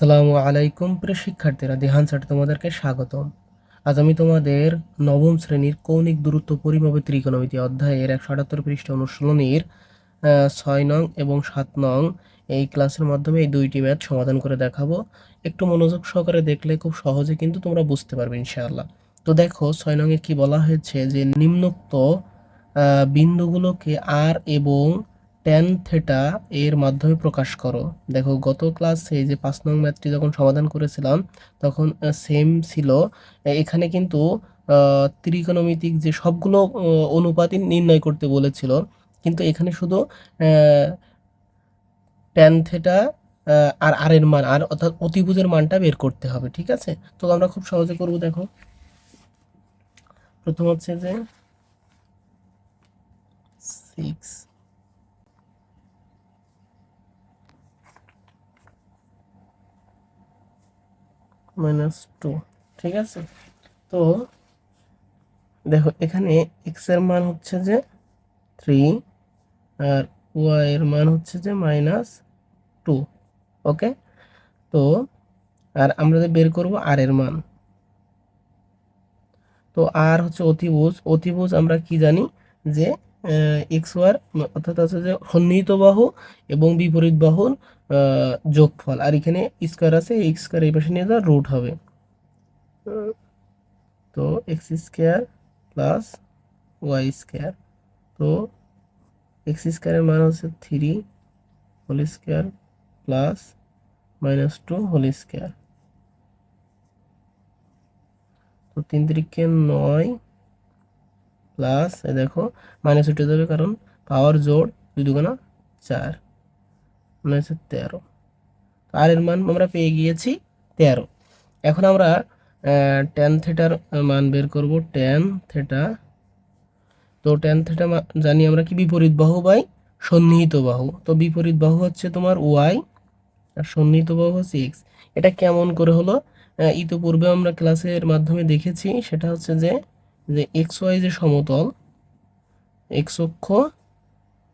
আসসালামু আলাইকুম প্রিয় শিক্ষার্থীরা, দিহান স্যার তোমাদেরকে স্বাগতম। আজ আমি তোমাদের নবম শ্রেণীর কৌণিক দূরত্ব পরিমাপের ত্রিকোণমিতি অধ্যায়ের 178 পৃষ্ঠা অনুশীলনীর 6 নং এবং 7 নং এই ক্লাসের মাধ্যমে এই দুইটি ম্যাথ সমাধান করে দেখাবো। একটু মনোযোগ সহকারে দেখলে খুব সহজে কিন্তু তোমরা বুঝতে পারবে ইনশাআল্লাহ। তো দেখো 6 নং এ কি বলা হয়েছে যে নিম্নোক্ত বিন্দুগুলোকে আর এবং ট্যান থেটা এর মাধ্যমে প্রকাশ করো। দেখো গত ক্লাসে যে 5 নং ম্যাথটি যখন সমাধান করেছিলাম তখন সেম ছিল। এখানে কিন্তু ত্রিকোণমিতিক যে সবগুলো অনুপাতই নির্ণয় করতে বলেছিল, কিন্তু এখানে শুধু ট্যান থেটা আর আর এর মান, আর অর্থাৎ অতিভুজের মানটা বের করতে হবে। ঠিক আছে, তো আমরা খুব সহজে করব। দেখো প্রথম হচ্ছে যে 6 -2। ঠিক আছে, তো দেখো এখানে এক্স এর মান হচ্ছে যে 3 আর ওয়াই এর মান হচ্ছে যে -2। ওকে, তো আর আমরা বের করব আর এর মান। তো আর হচ্ছে অতিভুজ। অতিভুজ আমরা কি জানি যে এক্স ওয়ার অর্থাৎ হচ্ছে যে সন্নিহিত বাহু এবং বিপরীত বাহুর যোগফল। আর এখানে স্কোয়ার আছে, এক্স স্কোয়ার এই পাশে নিয়ে যাওয়া রুট হবে। তো x square plus y square. তো এক্স স্কোয়ারের মান হচ্ছে 3 whole square plus -2 whole square. তো 3 3 9 প্লাস দেখো মাইনাস উঠে যাবে কারণ পাওয়ার জোড় 2 2 4 মানে হচ্ছে 13। আর এর মান আমরা পেয়ে গিয়েছি 13। এখন আমরা ট্যান থেটার মান বের করব। ট্যান থেটা, তো ট্যান থেটা জানি আমরা কি বিপরীত বাহু বাই সন্নিহিত বাহু। তো বিপরীত বাহু হচ্ছে তোমার ওয়াই আর সন্নিহিত বাহু হচ্ছে এক্স। এটা কেমন করে হলো? ইতিপূর্বে আমরা ক্লাসের মাধ্যমে দেখেছি, সেটা হচ্ছে যে যে এক্স ওয়াই যে সমতল, এক্স অক্ষ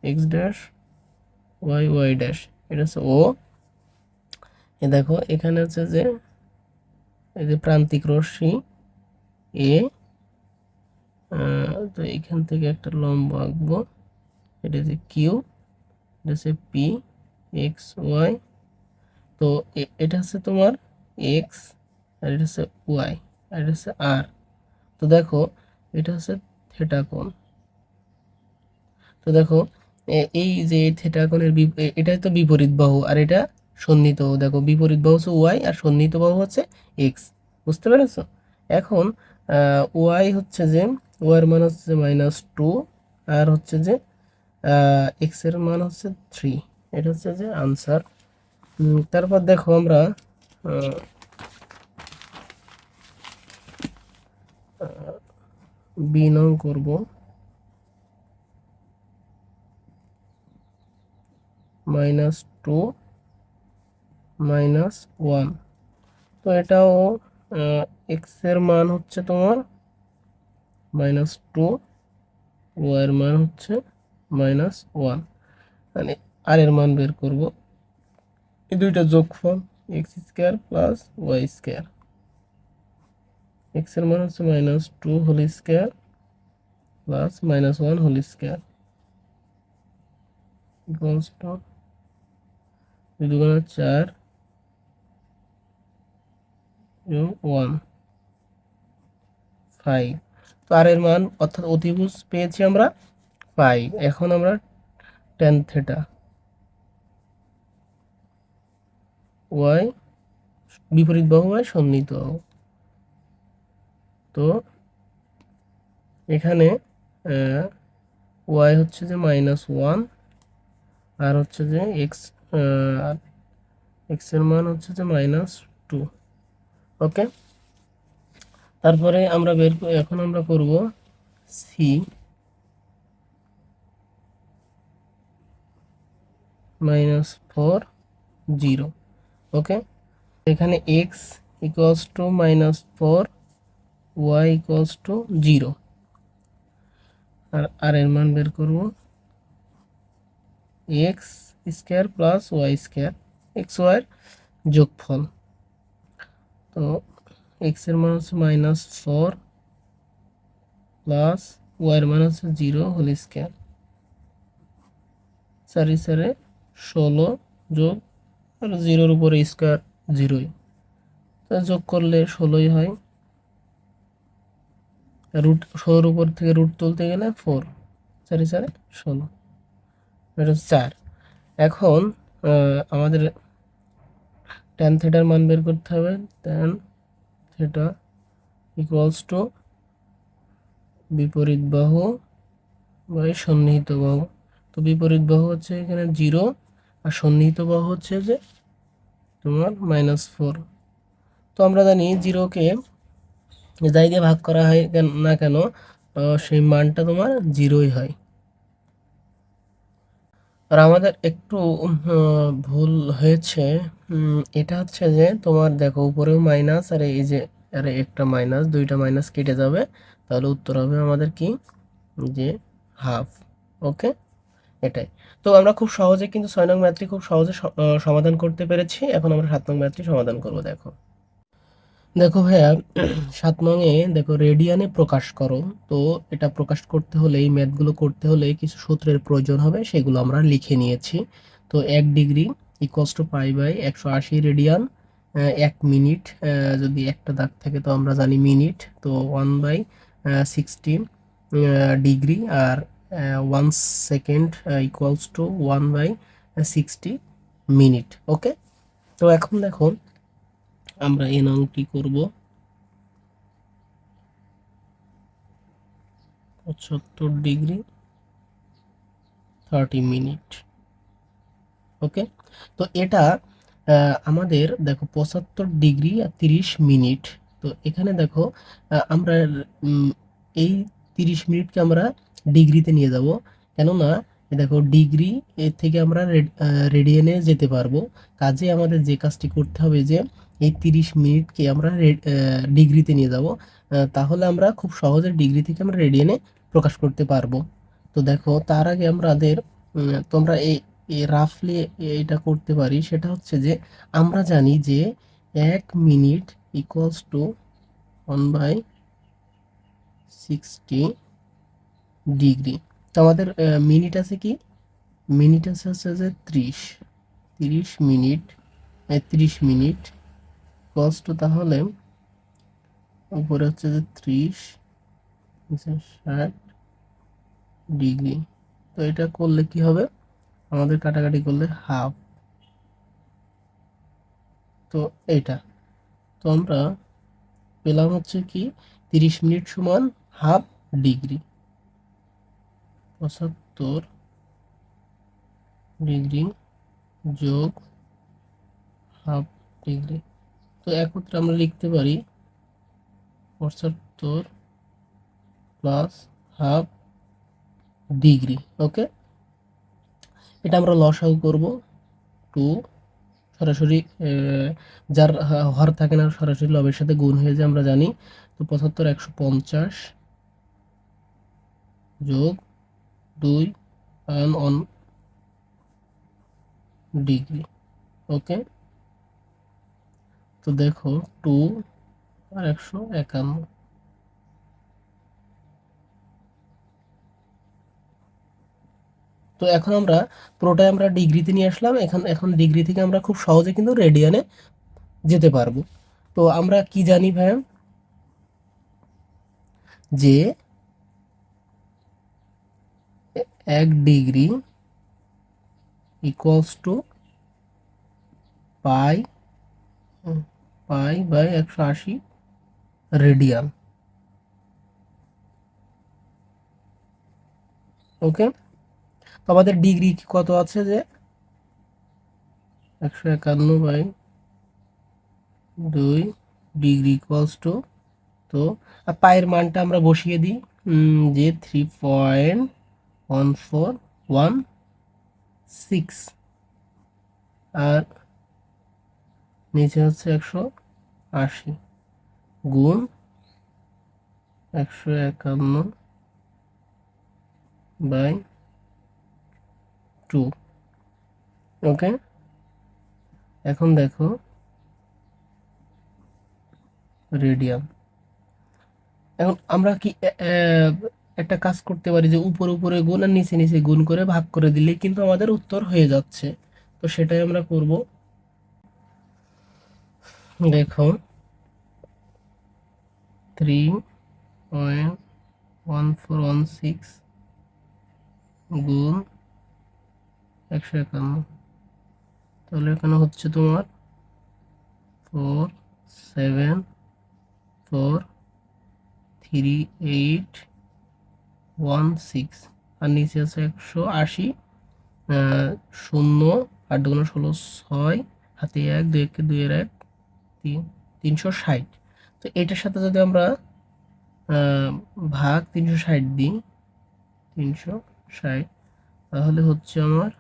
x dash y y dash, এটা হচ্ছে ও। এ দেখো এখানে হচ্ছে যে এই যে প্রান্তিক রশ্মি এ, তো এখান থেকে একটা লম্ব আঁকবো, এটা যে কিউ, এটা হচ্ছে পি এক্স ওয়াই। তো এটা হচ্ছে তোমার এক্স আর এটা হচ্ছে ওয়াই আর এটা হচ্ছে আর। তো দেখো এটা হচ্ছে থেটা কোণ। তো দেখো এই যে থেটা কোণের এটাই তো বিপরীত বাহু আর এটা সন্নিহিত বাহু। দেখো বিপরীত বাহু হচ্ছে ওয়াই আর সন্নিহিত বাহু হচ্ছে এক্স। বুঝতে পেরেছো? এখন ওয়াই হচ্ছে যে ওয়াই এর মান হচ্ছে যে -2 আর হচ্ছে যে এক্স এর মান হচ্ছে 3। এটা হচ্ছে যে আনসার। তারপর দেখো আমরা বি নং করবো। -2 -1। তো এটাও এক্স এর মান হচ্ছে তোমার -2, ওয়াই এর মান হচ্ছে -1, মানে আর এর মান বের করব। এই দুইটা যোগফল x square plus y square. X এর মান হচ্ছে -2 whole square plus -1 whole square equals to 2 2 4 এবং 1 5। তো আর এর মান অর্থাৎ অতিভুজ পেয়েছি আমরা 5। এখন আমরা ট্যান থেটা ওয়াই বিপরীত বাহু ওয়াই সন্নিহিত বাহু। তো এখানে ওয়াই হচ্ছে যে -1 আর হচ্ছে যে এক্স, এক্স এর মান হচ্ছে যে -2। ওকে, তারপরে আমরা এখন আমরা করব সি -4 0। ওকে, এখানে x equals to -4, y equals to 0 আর আর এর মান বের করব x square plus y square, x y যোগফল। তো এক্স এর মান হচ্ছে -4 প্লাস ওয়াই এর মান হচ্ছে 0 হোল স্কয়ার, 4 4 16 যোগ আর 0 উপরে স্কয়ার 0ই, তো যোগ করলে 16ই হয়। রুট 16 উপর থেকে রুট তুলতে গেলে 4, 4 4 16, এটা 4। এখন আমাদের tan থিটার মান বের করতে হবে। tan থিটা ইকুয়ালস টু বিপরীত বাহু বাই সন্নিহিত বাহু। তো বিপরীত বাহু হচ্ছে এখানে 0 আর সন্নিহিত বাহু হচ্ছে যে তোমার -4। তো আমরা জানি 0কে যাই দিয়ে ভাগ করা হয় না কেন সেই মানটা তোমার 0ই হয়। আর আমাদের একটু ভুল হয়েছে, এটা হচ্ছে যে তোমার দেখো উপরেও মাইনাস আর এই যে আরে একটা মাইনাস, দুইটা মাইনাস কেটে যাবে, তাহলে উত্তর হবে আমাদের কি যে হাফ। ওকে, এটাই। তো আমরা খুব সহজে কিন্তু 6 নং ম্যাথটি খুব সহজে সমাধান করতে পেরেছি। এখন আমরা 7 নং ম্যাথটি সমাধান করব। দেখো দেখো ভাইয়া 7 নং এ দেখো রেডিয়ানে প্রকাশ করো। তো এটা প্রকাশ করতে হলে এই ম্যাথগুলো করতে হলে কিছু সূত্রের প্রয়োজন হবে, সেগুলো আমরা লিখে নিয়েছি। তো 1 degree equals to pi by 180 radian, 1 minute যদি একটা দাগ থাকে তো আমরা জানি মিনিট, তো 1 বাই 60 ডিগ্রি, আর 1 second equals to 1 by 60 minute. Okay, তো এখন দেখো আমরা এই নংটি করব 75 ডিগ্রি 30 মিনিট। ওকে, তো এটা আমাদের দেখো 75 ডিগ্রি আর 30 মিনিট। তো এখানে দেখো আমরা এই 30 মিনিটকে আমরা ডিগ্রিতে নিয়ে যাব, কেননা দেখো ডিগ্রি এর থেকে আমরা রেডিয়ানে যেতে পারবো। কাজে আমাদের যে কাজটি করতে হবে যে এই 30 মিনিটকে আমরা ডিগ্রিতে নিয়ে যাব, তাহলে আমরা খুব সহজে ডিগ্রি থেকে আমরা রেডিয়ানে প্রকাশ করতে পারবো। তো দেখো তার আগে আমাদের তোমরা এই রাফলি এটা করতে পারি, সেটা হচ্ছে যে আমরা জানি যে 1 minute equals to 1 by 60 degree. তো আমাদের মিনিট আছে কি, মিনিট আছে হচ্ছে যে 30 মিনিট, 30 মিনিট ইকুয়ালস টু তাহলে উপরে হচ্ছে যে 30 নিচে 60 ডিগ্রি। তো এটা করলে কি হবে, আমাদের কাটাকাটি করলে হাফ। তো এইটা তো আমরা পেলাম হচ্ছে কি 30 মিনিট সমান হাফ ডিগ্রি, 75 ডিগ্রি যোগ হাফ ডিগ্রি। তো একত্রে আমরা লিখতে পারি 75 প্লাস হাফ ডিগ্রি। ওকে, এটা আমরা লসাগু করব। 2 সরাসরি যার হর থাকে না সরাসরি লবের সাথে গুণ হয়ে যায় আমরা জানি। তো 75 150 যোগ 2 1 ডিগ্রি। ওকে, তো দেখো 2 আর 151। তো এখন আমরা পুরোটাই আমরা ডিগ্রিতে নিয়ে আসলাম। এখন ডিগ্রি থেকে আমরা খুব সহজে কিন্তু রেডিয়ানে যেতে পারবো। তো আমরা কি জানি ভাই, যে 1 degree equals to pi pi by 180 radian. Okay, তো আমাদের ডিগ্রি কত আছে যে 151 বাই 2 ডিগ্রি ইকুয়ালস টু, তো পায়ের মানটা আমরা বসিয়ে দিই যে 3.1416, আর নিচে হচ্ছে 180 গুণ 151 বাই 2। ওকে, এখন দেখো রেডিয়ান। এখন আমরা কি একটা কাজ করতে পারি যে উপরে উপরে গুণ আর নিচে নিচে গুণ করে ভাগ করে দিলে কিন্তু আমাদের উত্তর হয়ে যাচ্ছে। তো সেটাই আমরা করব। দেখো 3.1416 গুণ 151, তাহলে এখানে হচ্ছে তোমার 474381 আর নিচে আছে 180, 0 8 দুগুণ 16, 6 হাতে 1, 2 1 2 এর 1 3, 360। তো এটার সাথে যদি আমরা ভাগ 360 দিই, 360, তাহলে হচ্ছে আমার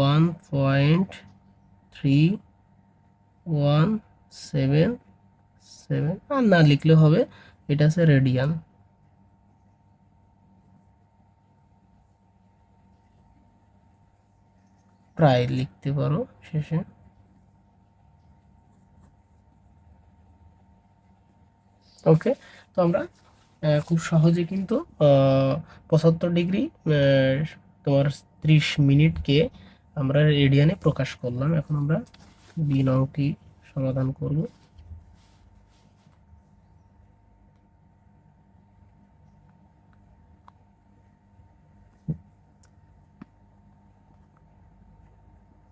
1.3177, আর না লিখলে হবে, এটা আছে রেডিয়ান। প্রায় লিখতে পারো শেষে। ওকে, তো আমরা খুব সহজে কিন্তু 75 ডিগ্রি তোমার 30 মিনিটকে আমরা রেডিয়ানে প্রকাশ করলাম। এখন আমরা বি নংটি সমাধান করব।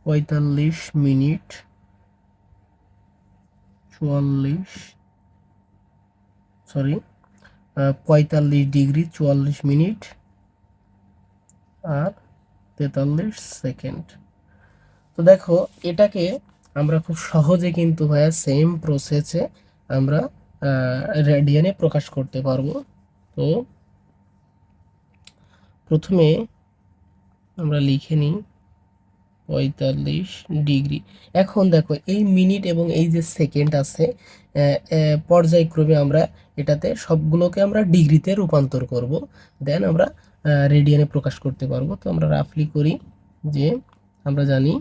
পঁয়তাল্লিশ মিনিট 45 ডিগ্রি 44 মিনিট আর 43 সেকেন্ড। তো দেখো এটাকে আমরা খুব সহজে কিন্তু ভাইয়া সেম প্রসেসে আমরা রেডিয়ানে প্রকাশ করতে পারবো। তো প্রথমে আমরা লিখে নিই 45 ডিগ্রি। এখন দেখো এই মিনিট এবং এই যে সেকেন্ড আছে, পর্যায়ক্রমে আমরা এটাতে সবগুলোকে আমরা ডিগ্রিতে রূপান্তর করব, দেন আমরা রেডিয়ানে প্রকাশ করতে পারবো। তো আমরা রাফলি করি যে আমরা জানি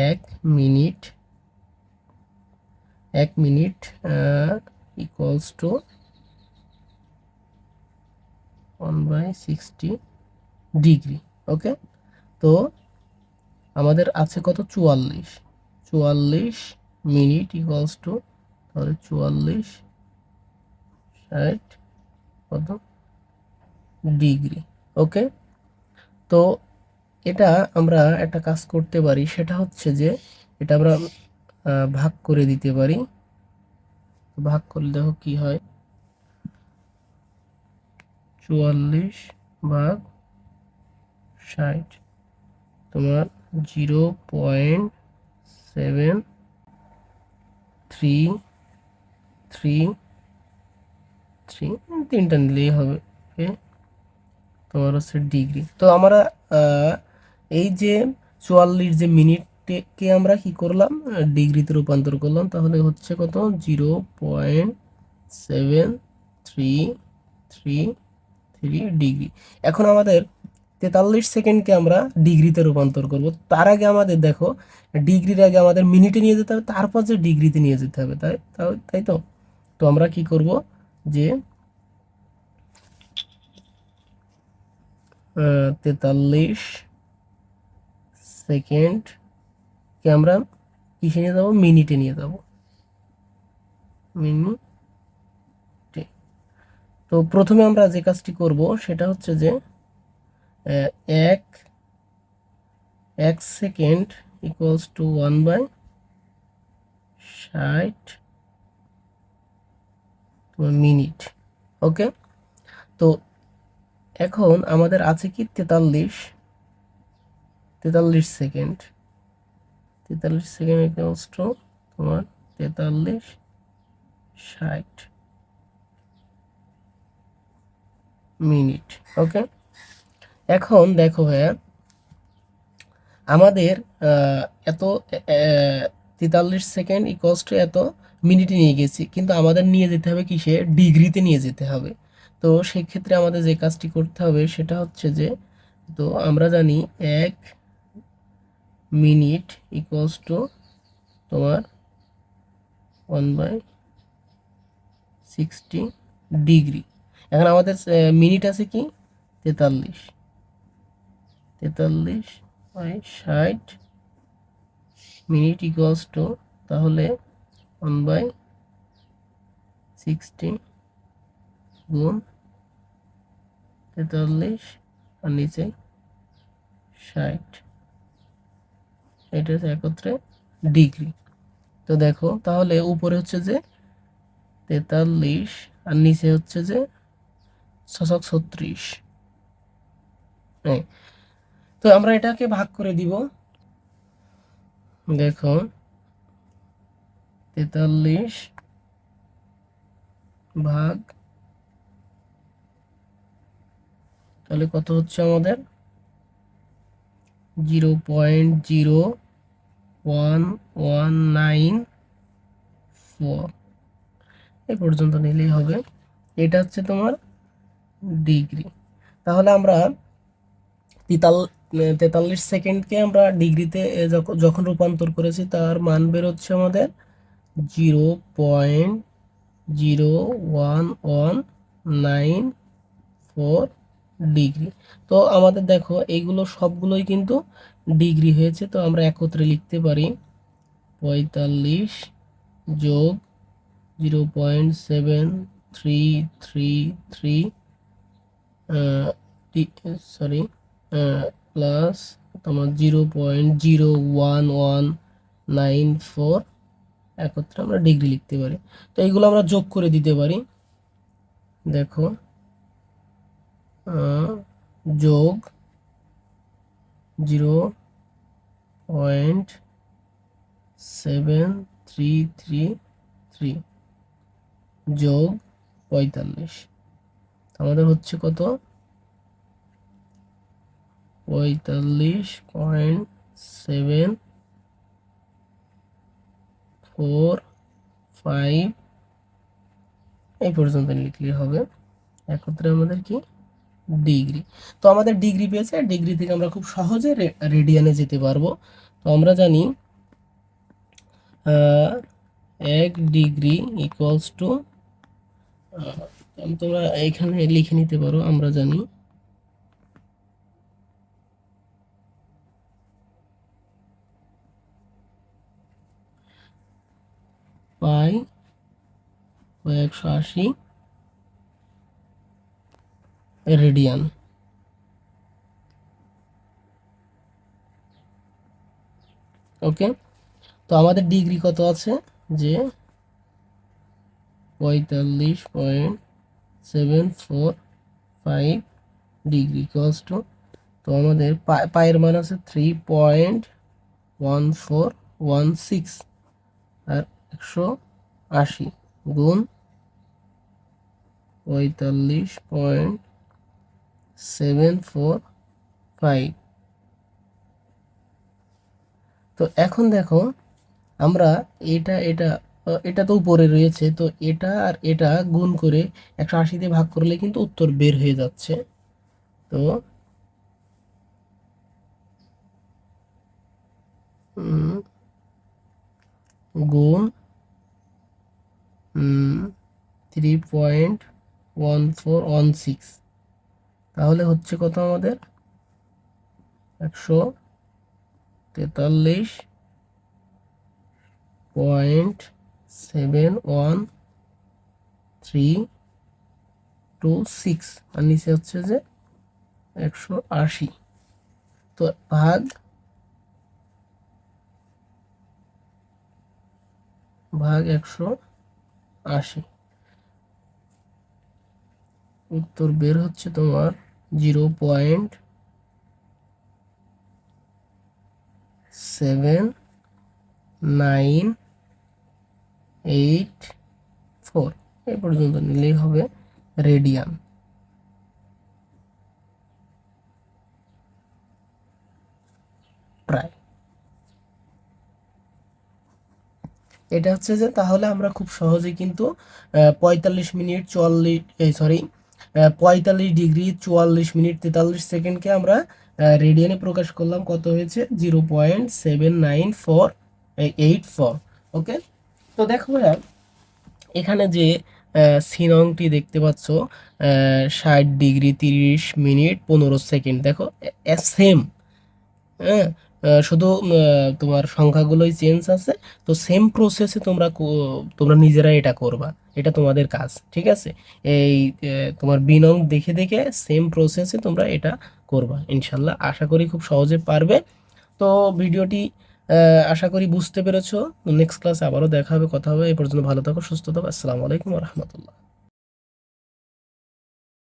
1 মিনিট ইকুয়ালস টু 1/60 ডিগ্রি। ওকে, তো আমাদের আছে কত, 44 মিনিট ইকুয়ালস টু, তাহলে 44 60 কত ডিগ্রি। ওকে, তো এটা আমরা একটা কাজ করতে পারি, সেটা হচ্ছে যে এটা আমরা ভাগ করে দিতে পারি। ভাগ করলে দেখো কি হয়, 44/60 তোমার 0.7333, তিনটা নিলেই হবে। ওকে, তোমার হচ্ছে ডিগ্রি। তো আমরা এই যে 44 যে মিনিটকে আমরা কি করলাম, ডিগ্রিতে রূপান্তর করলাম, তাহলে হচ্ছে কত, 0.7333 ডিগ্রি। এখন আমাদের 43 সেকেন্ডকে আমরা ডিগ্রিতে রূপান্তর করব। তার আগে আমাদের দেখো, ডিগ্রির আগে আমাদের মিনিটে নিয়ে যেতে হবে, তারপর যে ডিগ্রিতে নিয়ে যেতে হবে, তাই তো। তো আমরা কি করব যে 43 সেকেন্ডকে আমরা কিসে নিয়ে যাবো, মিনিটে নিয়ে যাব, মিনিটে। তো প্রথমে আমরা যে কাজটি করব সেটা হচ্ছে যে এক second equals two 1/60 minute. Okay, তো এখন আমাদের আছে কি 43 সেকেন্ড, 43 সেকেন্ড ইকুয়ালস টু তোমার 43/60 মিনিট। ওকে, এখন দেখো ভাইয়া, আমাদের এত 43 সেকেন্ড ইকুয়ালস টু এত মিনিটে নিয়ে গেছি, কিন্তু আমাদের নিয়ে যেতে হবে কিসে, ডিগ্রিতে নিয়ে যেতে হবে। তো সেক্ষেত্রে আমাদের যে কাজটি করতে হবে সেটা হচ্ছে যে, তো আমরা জানি 1 মিনিট ইকুয়ালস টু তোমার 1/60 ডিগ্রি। এখন আমাদের মিনিট আছে কি 43, 43/60 মিনিট ইকুয়ালস টু, তাহলে 1/60 গুণ 43 আর নিচে 60, এটা হচ্ছে একত্রে ডিগ্রি। তো দেখো তাহলে উপরে হচ্ছে যে 43 আর নিচে হচ্ছে যে 36। হ্যাঁ, তো আমরা এটাকে ভাগ করে দিব। দেখো 43 ভাগ, তাহলে কত হচ্ছে আমাদের 0.01194 এই পর্যন্ত নিলেই হবে। এটা হচ্ছে তোমার ডিগ্রি। তাহলে আমরা 43 সেকেন্ডকে আমরা ডিগ্রিতে যখন রূপান্তর করেছি তার মান বেরোচ্ছে আমাদের 0.01194 ডিগ্রি। তো আমাদের দেখো এইগুলো সবগুলোই কিন্তু ডিগ্রি হয়েছে, তো আমরা একত্রে লিখতে পারি 45 যোগ 0.733 সরি প্লাস তোমার 0.01194 একত্রে আমরা ডিগ্রি লিখতে পারি। তো এইগুলো আমরা যোগ করে দিতে পারি। দেখো যোগ 0.7333 যোগ 45, আমাদের হচ্ছে কত 45.745 এই পর্যন্ত লিখলে হবে। একত্রে আমাদের কি ডিগ্রি। তো আমাদের ডিগ্রি পেয়েছে, ডিগ্রি থেকে আমরা খুব সহজে রেডিয়ানে যেতে পারবো। তো আমরা জানি 1 ডিগ্রি ইকুয়ালস টু, তোমরা এখানে লিখে নিতে পারো, আমরা জানি পাই 180 রেডিয়ান। ওকে, তো আমাদের ডিগ্রি কত আছে যে 45.745 ডিগ্রি ইকুয়ালস টু, তো আমাদের পায়ের মান আছে 3.1416 আর 180 গুণ 45.745। তো এখন দেখো আমরা এটা তো উপরে রয়েছে, তো এটা আর এটা গুণ করে 180 দিয়ে ভাগ করলে কিন্তু উত্তর বের হয়ে যাচ্ছে। তো গুণ 3.1416, তাহলে হচ্ছে কত আমাদের 143.71326 আর নিচে হচ্ছে যে 180, তো ভাগ 180, উত্তর বের হচ্ছে তোমার 0.7984 এই পর্যন্ত নিলেই হবে রেডিয়ান। প্রায় এটা হচ্ছে যে, তাহলে আমরা খুব সহজে কিন্তু 45 মিনিট 45 ডিগ্রি 44 মিনিট 43 সেকেন্ডকে আমরা রেডিয়ানে প্রকাশ করলাম। কত হয়েছে 0.79484। ওকে, তো দেখো ভাইয়া, এখানে যে সিনংটি দেখতে পাচ্ছ 60 ডিগ্রি 30 মিনিট 15 সেকেন্ড, দেখো সেম। হ্যাঁ, শুধু তোমার সংখ্যাগুলোই চেঞ্জ আছে। তো সেম প্রসেসে তোমরা নিজেরা এটা করবা, এটা তোমাদের কাজ, ঠিক আছে? এই তোমার বিনং দেখে দেখে সেম প্রসেসে তোমরা এটা করবা ইনশাল্লাহ। আশা করি খুব সহজে পারবে। তো ভিডিওটি আশা করি বুঝতে পেরেছো। নেক্সট ক্লাসে আবারও দেখা হবে, কথা হবে। এই পর্যন্ত ভালো থাকো, সুস্থ থাকো। আসসালামু আলাইকুম রহমতুল্লাহ।